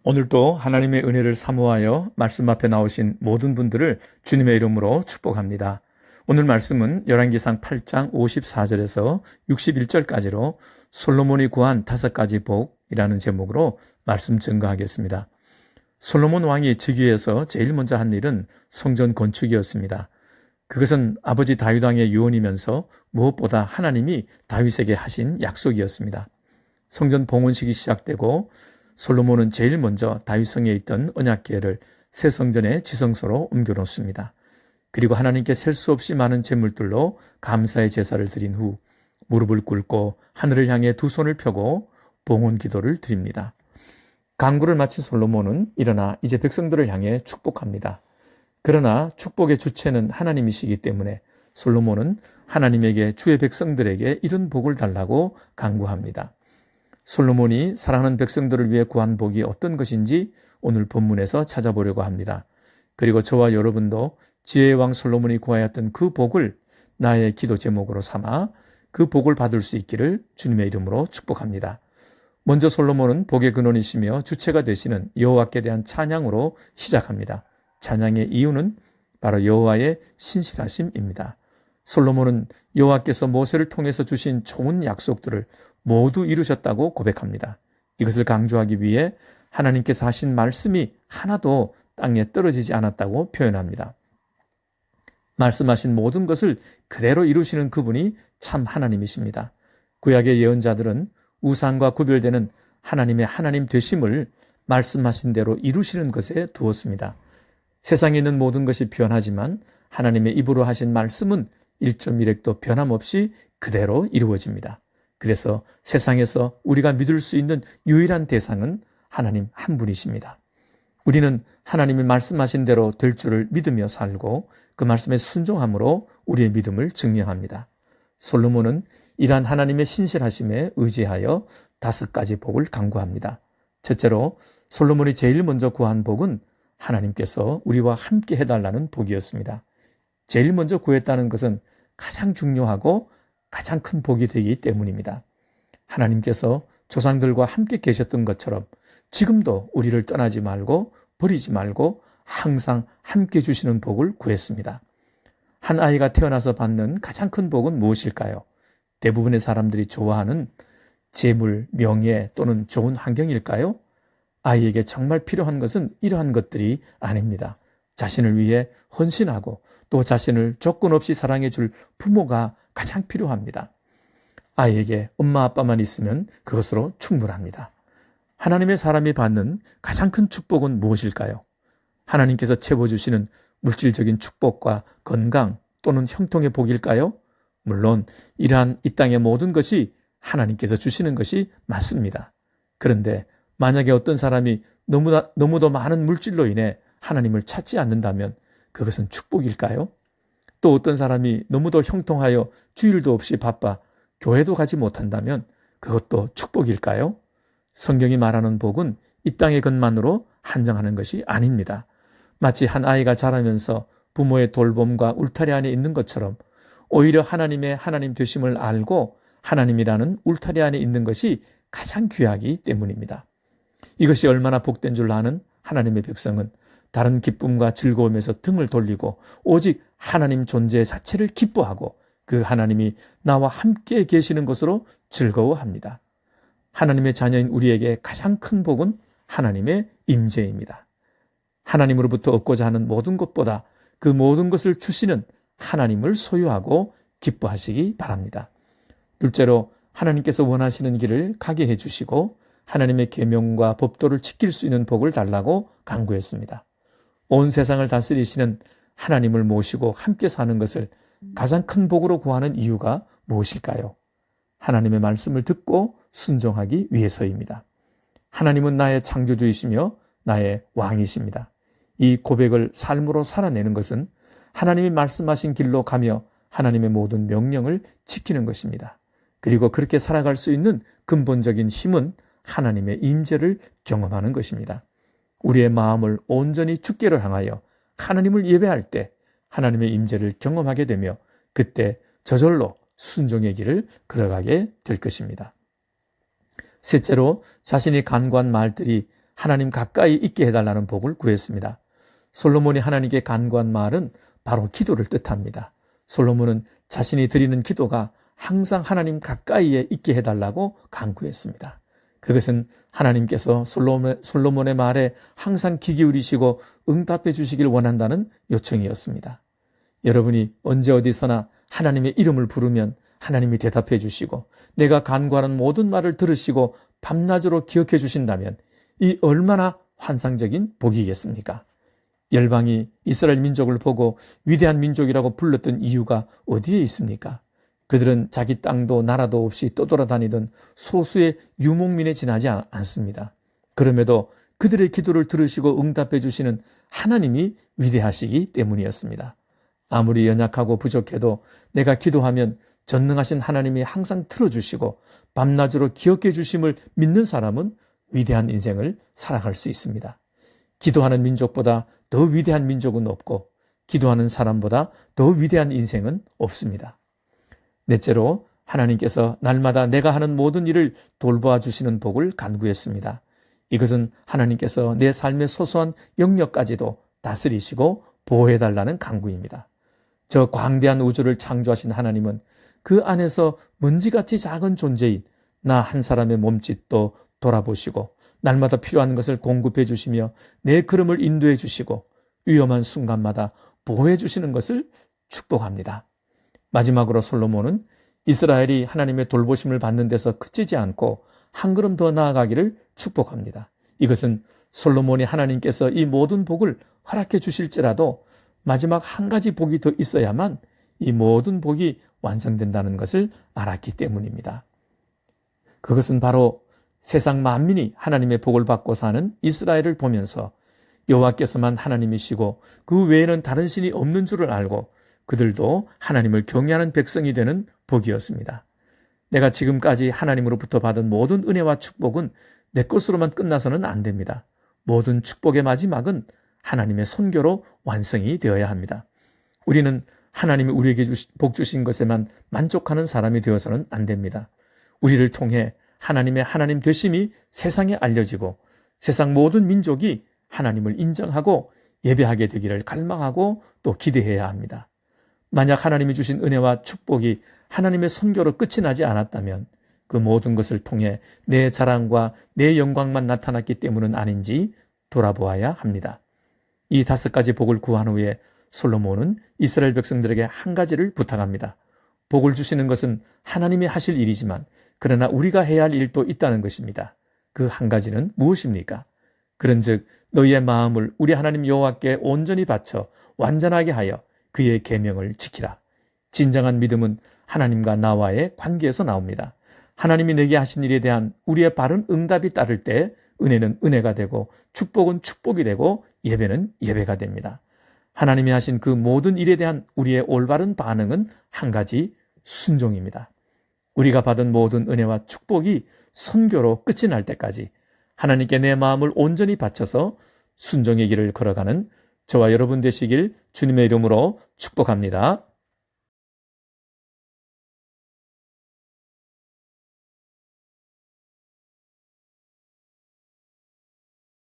오늘도 하나님의 은혜를 사모하여 말씀 앞에 나오신 모든 분들을 주님의 이름으로 축복합니다. 오늘 말씀은 열왕기상 8장 54절에서 61절까지로 솔로몬이 구한 5가지 복이라는 제목으로 말씀 증거하겠습니다. 솔로몬 왕이 즉위해서 제일 먼저 한 일은 성전 건축이었습니다. 그것은 아버지 다윗 왕의 유언이면서 무엇보다 하나님이 다윗에게 하신 약속이었습니다. 성전 봉헌식이 시작되고 솔로몬은 제일 먼저 다윗성에 있던 언약궤를 새 성전의 지성소로 옮겨놓습니다. 그리고 하나님께 셀 수 없이 많은 제물들로 감사의 제사를 드린 후 무릎을 꿇고 하늘을 향해 두 손을 펴고 봉헌 기도를 드립니다. 간구를 마친 솔로몬은 일어나 이제 백성들을 향해 축복합니다. 그러나 축복의 주체는 하나님이시기 때문에 솔로몬은 하나님에게 주의 백성들에게 이런 복을 달라고 간구합니다. 솔로몬이 사랑하는 백성들을 위해 구한 복이 어떤 것인지 오늘 본문에서 찾아보려고 합니다. 그리고 저와 여러분도 지혜의 왕 솔로몬이 구하였던 그 복을 나의 기도 제목으로 삼아 그 복을 받을 수 있기를 주님의 이름으로 축복합니다. 먼저 솔로몬은 복의 근원이시며 주체가 되시는 여호와께 대한 찬양으로 시작합니다. 찬양의 이유는 바로 여호와의 신실하심입니다. 솔로몬은 여호와께서 모세를 통해서 주신 좋은 약속들을 모두 이루셨다고 고백합니다. 이것을 강조하기 위해 하나님께서 하신 말씀이 하나도 땅에 떨어지지 않았다고 표현합니다. 말씀하신 모든 것을 그대로 이루시는 그분이 참 하나님이십니다. 구약의 예언자들은 우상과 구별되는 하나님의 하나님 되심을 말씀하신 대로 이루시는 것에 두었습니다. 세상에 있는 모든 것이 변하지만 하나님의 입으로 하신 말씀은 1.1획도 변함없이 그대로 이루어집니다. 그래서 세상에서 우리가 믿을 수 있는 유일한 대상은 하나님 한 분이십니다. 우리는 하나님이 말씀하신 대로 될 줄을 믿으며 살고 그 말씀에 순종함으로 우리의 믿음을 증명합니다. 솔로몬은 이러한 하나님의 신실하심에 의지하여 5가지 복을 간구합니다. 첫째로 솔로몬이 제일 먼저 구한 복은 하나님께서 우리와 함께 해달라는 복이었습니다. 제일 먼저 구했다는 것은 가장 중요하고 가장 큰 복이 되기 때문입니다. 하나님께서 조상들과 함께 계셨던 것처럼 지금도 우리를 떠나지 말고 버리지 말고 항상 함께 주시는 복을 구했습니다. 한 아이가 태어나서 받는 가장 큰 복은 무엇일까요? 대부분의 사람들이 좋아하는 재물, 명예 또는 좋은 환경일까요? 아이에게 정말 필요한 것은 이러한 것들이 아닙니다. 자신을 위해 헌신하고 또 자신을 조건 없이 사랑해 줄 부모가 가장 필요합니다. 아이에게 엄마 아빠만 있으면 그것으로 충분합니다. 하나님의 사람이 받는 가장 큰 축복은 무엇일까요? 하나님께서 채워주시는 물질적인 축복과 건강 또는 형통의 복일까요? 물론 이러한 이 땅의 모든 것이 하나님께서 주시는 것이 맞습니다. 그런데 만약에 어떤 사람이 너무도 많은 물질로 인해 하나님을 찾지 않는다면 그것은 축복일까요? 또 어떤 사람이 너무도 형통하여 주일도 없이 바빠 교회도 가지 못한다면 그것도 축복일까요? 성경이 말하는 복은 이 땅의 것만으로 한정하는 것이 아닙니다. 마치 한 아이가 자라면서 부모의 돌봄과 울타리 안에 있는 것처럼 오히려 하나님의 하나님 되심을 알고 하나님이라는 울타리 안에 있는 것이 가장 귀하기 때문입니다. 이것이 얼마나 복된 줄 아는 하나님의 백성은 다른 기쁨과 즐거움에서 등을 돌리고 오직 하나님 존재 자체를 기뻐하고 그 하나님이 나와 함께 계시는 것으로 즐거워합니다. 하나님의 자녀인 우리에게 가장 큰 복은 하나님의 임재입니다. 하나님으로부터 얻고자 하는 모든 것보다 그 모든 것을 주시는 하나님을 소유하고 기뻐하시기 바랍니다. 둘째로 하나님께서 원하시는 길을 가게 해주시고 하나님의 계명과 법도를 지킬 수 있는 복을 달라고 간구했습니다. 온 세상을 다스리시는 하나님을 모시고 함께 사는 것을 가장 큰 복으로 구하는 이유가 무엇일까요? 하나님의 말씀을 듣고 순종하기 위해서입니다. 하나님은 나의 창조주이시며 나의 왕이십니다. 이 고백을 삶으로 살아내는 것은 하나님이 말씀하신 길로 가며 하나님의 모든 명령을 지키는 것입니다. 그리고 그렇게 살아갈 수 있는 근본적인 힘은 하나님의 임재를 경험하는 것입니다. 우리의 마음을 온전히 주께로 향하여 하나님을 예배할 때 하나님의 임재를 경험하게 되며 그때 저절로 순종의 길을 걸어가게 될 것입니다. 셋째로 자신이 간구한 말들이 하나님 가까이 있게 해달라는 복을 구했습니다. 솔로몬이 하나님께 간구한 말은 바로 기도를 뜻합니다. 솔로몬은 자신이 드리는 기도가 항상 하나님 가까이에 있게 해달라고 간구했습니다. 그것은 하나님께서 솔로몬의 말에 항상 귀 기울이시고 응답해 주시길 원한다는 요청이었습니다. 여러분이 언제 어디서나 하나님의 이름을 부르면 하나님이 대답해 주시고 내가 간구하는 모든 말을 들으시고 밤낮으로 기억해 주신다면 이 얼마나 환상적인 복이겠습니까? 열방이 이스라엘 민족을 보고 위대한 민족이라고 불렀던 이유가 어디에 있습니까? 그들은 자기 땅도 나라도 없이 떠돌아다니던 소수의 유목민에 지나지 않습니다. 그럼에도 그들의 기도를 들으시고 응답해 주시는 하나님이 위대하시기 때문이었습니다. 아무리 연약하고 부족해도 내가 기도하면 전능하신 하나님이 항상 들어주시고 밤낮으로 기억해 주심을 믿는 사람은 위대한 인생을 살아갈 수 있습니다. 기도하는 민족보다 더 위대한 민족은 없고 기도하는 사람보다 더 위대한 인생은 없습니다. 넷째로 하나님께서 날마다 내가 하는 모든 일을 돌보아 주시는 복을 간구했습니다. 이것은 하나님께서 내 삶의 소소한 영역까지도 다스리시고 보호해달라는 간구입니다. 저 광대한 우주를 창조하신 하나님은 그 안에서 먼지같이 작은 존재인 나 한 사람의 몸짓도 돌아보시고 날마다 필요한 것을 공급해 주시며 내 걸음을 인도해 주시고 위험한 순간마다 보호해 주시는 것을 축복합니다. 마지막으로 솔로몬은 이스라엘이 하나님의 돌보심을 받는 데서 그치지 않고 한 걸음 더 나아가기를 축복합니다. 이것은 솔로몬이 하나님께서 이 모든 복을 허락해 주실지라도 마지막 한 가지 복이 더 있어야만 이 모든 복이 완성된다는 것을 알았기 때문입니다. 그것은 바로 세상 만민이 하나님의 복을 받고 사는 이스라엘을 보면서 여호와께서만 하나님이시고 그 외에는 다른 신이 없는 줄을 알고 그들도 하나님을 경외하는 백성이 되는 복이었습니다. 내가 지금까지 하나님으로부터 받은 모든 은혜와 축복은 내 것으로만 끝나서는 안 됩니다. 모든 축복의 마지막은 하나님의 선교로 완성이 되어야 합니다. 우리는 하나님이 우리에게 복 주신 것에만 만족하는 사람이 되어서는 안 됩니다. 우리를 통해 하나님의 하나님 되심이 세상에 알려지고 세상 모든 민족이 하나님을 인정하고 예배하게 되기를 갈망하고 또 기대해야 합니다. 만약 하나님이 주신 은혜와 축복이 하나님의 선교로 끝이 나지 않았다면 그 모든 것을 통해 내 자랑과 내 영광만 나타났기 때문은 아닌지 돌아보아야 합니다. 이 5가지 복을 구한 후에 솔로몬은 이스라엘 백성들에게 한 가지를 부탁합니다. 복을 주시는 것은 하나님이 하실 일이지만 그러나 우리가 해야 할 일도 있다는 것입니다. 그 한 가지는 무엇입니까? 그런즉 너희의 마음을 우리 하나님 여호와께 온전히 바쳐 완전하게 하여 그의 계명을 지키라. 진정한 믿음은 하나님과 나와의 관계에서 나옵니다. 하나님이 내게 하신 일에 대한 우리의 바른 응답이 따를 때 은혜는 은혜가 되고 축복은 축복이 되고 예배는 예배가 됩니다. 하나님이 하신 그 모든 일에 대한 우리의 올바른 반응은 한 가지 순종입니다. 우리가 받은 모든 은혜와 축복이 선교로 끝이 날 때까지 하나님께 내 마음을 온전히 바쳐서 순종의 길을 걸어가는 저와 여러분 되시길 주님의 이름으로 축복합니다.